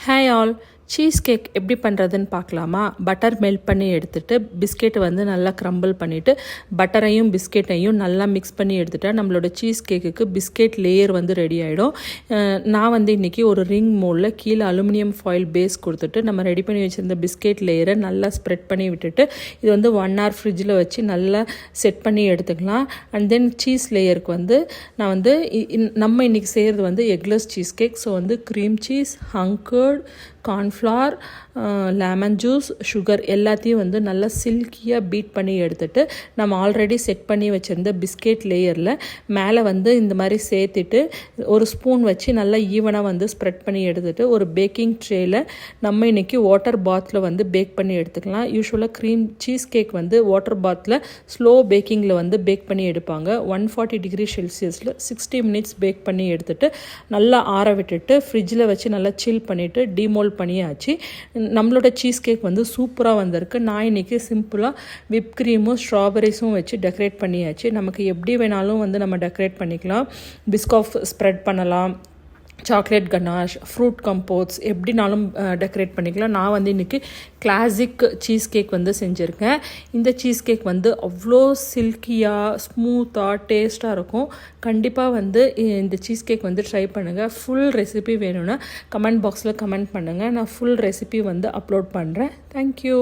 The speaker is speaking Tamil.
ஹாய் ஆல், சீஸ் கேக் எப்படி பண்ணுறதுன்னு பார்க்கலாமா? பட்டர் மெல்ட் பண்ணி எடுத்துகிட்டு பிஸ்கெட்டை வந்து நல்லா க்ரம்பிள் பண்ணிவிட்டு பட்டரையும் பிஸ்கெட்டையும் நல்லா மிக்ஸ் பண்ணி எடுத்துட்டா நம்மளோட சீஸ் கேக்குக்கு பிஸ்கெட் லேயர் வந்து ரெடி ஆகிடும். நான் வந்து இன்றைக்கி ஒரு ரிங் மோல்டில் கீழே அலுமினியம் ஃபாயில் பேஸ் கொடுத்துட்டு நம்ம ரெடி பண்ணி வச்சுருந்த பிஸ்கெட் லேயரை நல்லா ஸ்ப்ரெட் பண்ணி விட்டுட்டு இது வந்து 1 hour ஃப்ரிட்ஜில் வச்சு நல்லா செட் பண்ணி எடுத்துக்கலாம். அண்ட் தென் சீஸ் லேயருக்கு வந்து நான் வந்து நம்ம இன்றைக்கி செய்கிறது வந்து எக்லெஸ் சீஸ் கேக். ஸோ வந்து cream cheese, hung curd, cornflour, lemon juice, sugar எல்லாத்தையும் வந்து நல்லா சில்கியாக பீட் பண்ணி எடுத்துகிட்டு நம்ம ஆல்ரெடி செட் பண்ணி வச்சுருந்த பிஸ்கெட் லேயரில் மேலே வந்து இந்த மாதிரி சேர்த்துட்டு ஒரு ஸ்பூன் வச்சு நல்லா ஈவனாக வந்து ஸ்ப்ரெட் பண்ணி எடுத்துகிட்டு ஒரு பேக்கிங் ட்ரேயில் நம்ம இன்றைக்கி வாட்டர் பாத்தில் வந்து பேக் பண்ணி எடுத்துக்கலாம். யூஸ்வலாக க்ரீம் சீஸ் கேக் வந்து வாட்டர் பாத்தில் ஸ்லோ பேக்கிங்கில் வந்து பேக் பண்ணி எடுப்பாங்க. 140 டிகிரி செல்சியஸில் 60 minutes பேக் பண்ணி எடுத்துகிட்டு நல்லா ஆற விட்டுட்டு ஃப்ரிட்ஜில் வச்சு நல்லா சில் பண்ணிவிட்டு டிமோல்ட் பண்ணியாச்சு. நம்மளோட சீஸ் கேக் வந்து சூப்பராக வந்திருக்கு. நான் இன்றைக்கி சிம்பிளாக விப் க்ரீமும் ஸ்ட்ராபெரிஸும் வச்சு டெக்கரேட் பண்ணியாச்சு. நமக்கு எப்படி வேணாலும் வந்து நம்ம டெக்கரேட் பண்ணிக்கலாம். பிஸ்காஃப் ஸ்ப்ரெட் பண்ணலாம், சாக்லேட் கனாஷ், ஃப்ரூட் கம்போட்ஸ் எப்படினாலும் டெக்கரேட் பண்ணிக்கலாம். நான் வந்து இன்றைக்கி கிளாசிக் சீஸ் கேக் வந்து செஞ்சுருக்கேன். இந்த சீஸ் கேக் வந்து அவ்வளோ சில்கியாக ஸ்மூத்தாக டேஸ்ட்டாக இருக்கும். கண்டிப்பாக வந்து இந்த சீஸ் கேக் வந்து ட்ரை பண்ணுங்கள். ஃபுல் ரெசிபி வேணும்னா கமெண்ட் பாக்ஸில் கமெண்ட் பண்ணுங்கள். நான் ஃபுல் ரெசிபி வந்து அப்லோட் பண்ணுறேன். தேங்க்யூ.